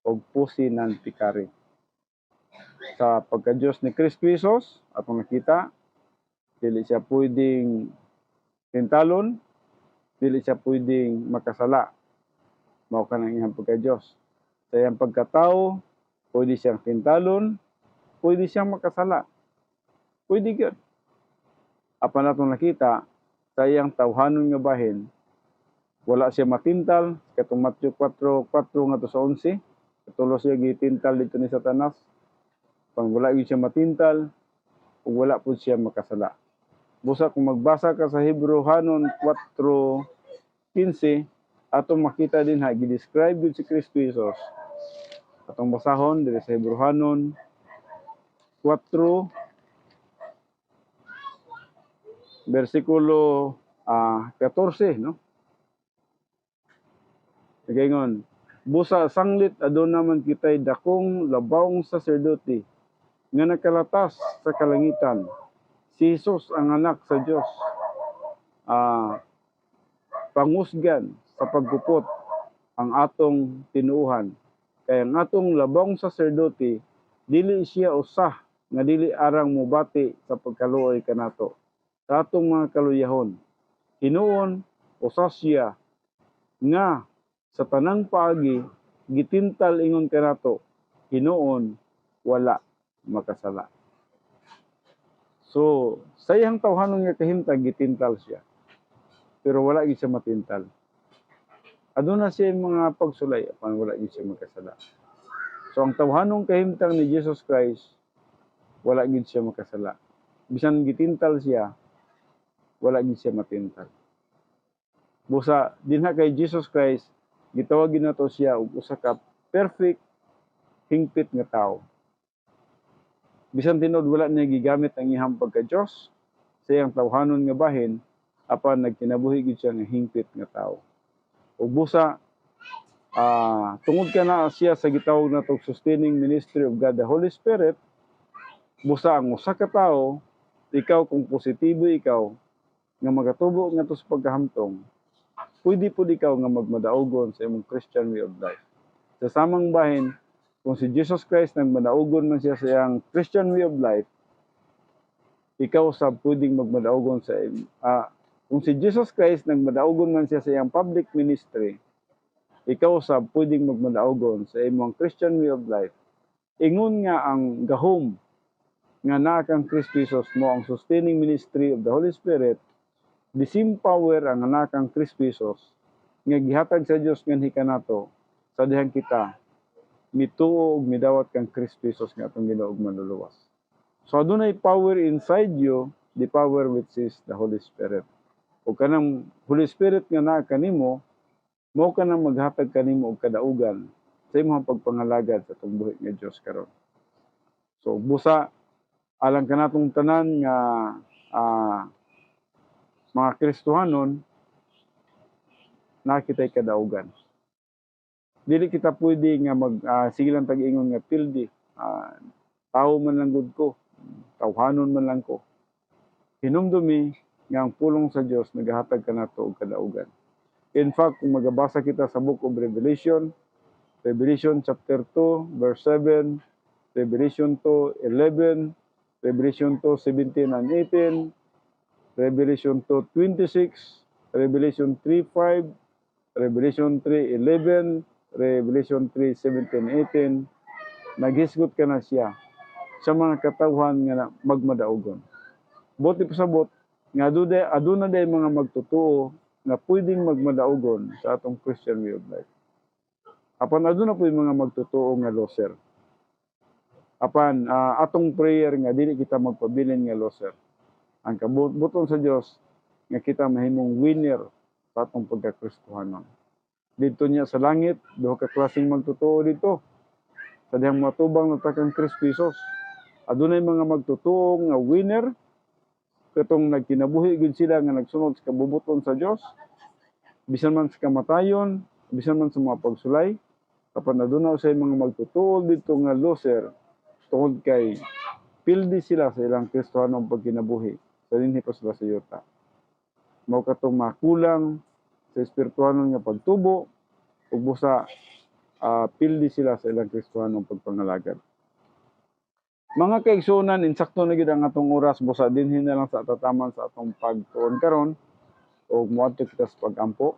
Speaker 1: o pusi non-pecare. Sa pagka-Diyos ni Kristo Jesus, atong nakita, dili siya pwedeng tintalon, dili siya pwedeng makasala. Mao kanang iyang pagka-Diyos. Sa iyang pagkatao, pwede siyang tintalon, pwede siyang makasala. Pwede gyud. Apan atong nakita, sa iyang tawhanon nga bahin, wala siya matintal, katong Matthew 4:4 ngadto sa 11, katulo siya gitintal dito ni Satanas. Pang wala gyud siya matintal, ug wala pud siya makasala. Busa kung magbasa ka sa Hebrehanon 4:15, atong makita din ha, gi-describe gyud si Kristo Jesus. Atong basahon diri sa Hebrehanon 4 versikulo 14, no? Gayon, busa sanglit aduna man kitay dakong labawng saserdote nga nakalatas sa kalangitan. Si Jesus ang anak sa Dios. Pangusgan sa paggupot ang atong tinuuhan. Kaya ang atong labawng saserdote dili siya usah nga dili arang mubati sa pagkaluoy kanato sa atong mga kaluyahon. Hinuon usa siya nga sa tanang paagi gitintal ingon kanato, hinuon wala makasala. So sa iyang tawhanon nga kahimtang gitintal siya, pero wala gid siya matintal. Aduna siya mga pagsulay apan wala gid siya makasala. So ang tawhanong kahimtang ni Jesus Christ, wala gid siya makasala. Bisan gitintal siya, wala gid siya matintal. Busa dinha kay Jesus Christ gitawag nato siya og usa ka perfect hingpit nga tawo. Bisan tinud wala niya gigamit ang iyang pagka-Dios sa iyang tawhanon nga bahin apan nagkinabuhi gid siya nga hingpit nga tawo. Ug busa tungod kana siya sa gitawag natong sustaining ministry of God the Holy Spirit, busa ang usa ka tawo, ikaw kung positibo ikaw nga magatubo ngadto sa pagkahamtong, pwede pud ikaw nga magmadaugon sa imong Christian way of life. Sa samang bahin, kung si Jesus Christ nagmadaugon man siya sa iyang Christian way of life, ikaw sab pwedeng magmadaugon sa kung si Jesus Christ nagmadaugon man siya sa iyang public ministry, ikaw sab pwedeng magmadaugon sa imong Christian way of life. Ingon nga ang gahom nga naa kang Kristo Jesus mo ang sustaining ministry of the Holy Spirit, the same power ang naa kang Kristo Jesus nga gihatag sa Dios nganhi kanato sa dihang kita mituo ug midawat kang Kristo Jesus nga atong Ginoo ug manluluwas. So adunay power inside you, the power which is the Holy Spirit. Ug kanang Holy Spirit nga naa kanimo, mao ka nang maghatag kanimo og kadaugan sa imong pagpangalagad sa atong buhi nga Dios karon. So busa alang kanatong tanan nga mga Kristohanon, nakitay kadaugan. Dili kita pwede nga sige lang tag-ingon nga pildi, tao man lang gud ko, tawhanon man lang ko. Hinumdumi nga ang pulong sa Dios nagahatag kanato og kadaugan. In fact, kung magabasa kita sa Book of Revelation, Revelation chapter 2, verse 7, Revelation 2:11, Revelation 2:17 and 18, Revelation 2:26, Revelation 3:5, Revelation 3:11, Revelation 3:17-18, naghisgot ka na siya sa mga katawhan nga magmadaugon. Buti pasabot nga aduna day mga magtotoo nga pwedeng magmadaugon sa atong Christian way of life. Apan aduna po yung mga magtotoo nga loser. Apan atong prayer nga dili kita magpabilin nga loser. Ang kabuton sa Dios nga kita mahimong winner sa atong pagka-Kristohanon. Dito niya sa langit, duha ka klaseng magtotoo dito. Sa dihang matubang na takang Kristo Jesus. Adunay mga magtotoo nga winner, katong nagkinabuhi gid sila nga nagsunod sa kabubuton sa Dios. Bisan man sa kamatayon, bisan man sa mga pagsulay, kapag aduna usay mga magtotoo dito nga loser, tungod kay pildi sila sa ilang Kristohanong pagkinabuhi sa dinhi pa sila sa yuta. Mao katong makulang sa espirituhanon nga pagtubo ug busa pildi sila sa ilang Kristohanong pagpangalagad. Mga kaigsuonan, insakto na gid ang atong oras, busa dinhi na lang sa tataman sa atong pagtuon karon ug moadto kita sa pagampo.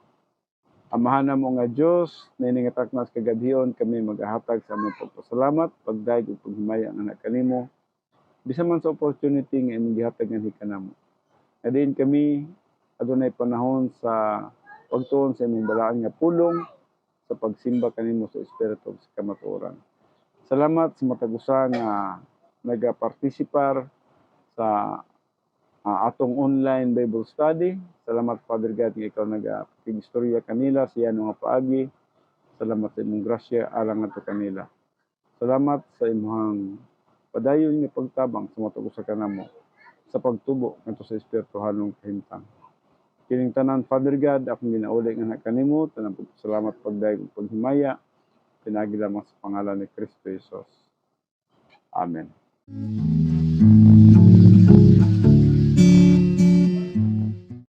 Speaker 1: Amahan mo nga Dios, naningatak nas kagabhion kami magahatag sa among pagpasalamat, pagdaig ug paghimaya nga kanimo. Bisan man sa opportunity nga imong gihatag nganhi kanamo. Adin kami adunay panahon sa pagtuon sa imong balaan nga pulong sa pagsimba kanimo sa espiritu sa kamatuoran. Salamat sa matag usa nga nagapartisipar sa atong online Bible study. Salamat Father God nga ikaw nagapig-istorya kanila sa iyang mga paagi. Salamat sa imong grasya alang ato kanila. Salamat sa imong padayon nga pagtabang sa matag usa kanamo sa pagtubo ngadto sa espirituhanong kahimtang. Kining tanan Father God, akong ginauli nga kanimo, tanang pagpasalamat pagdaig ug paghimaya, pinagi lamang sa pangalan ni Kristo Jesus. Amen.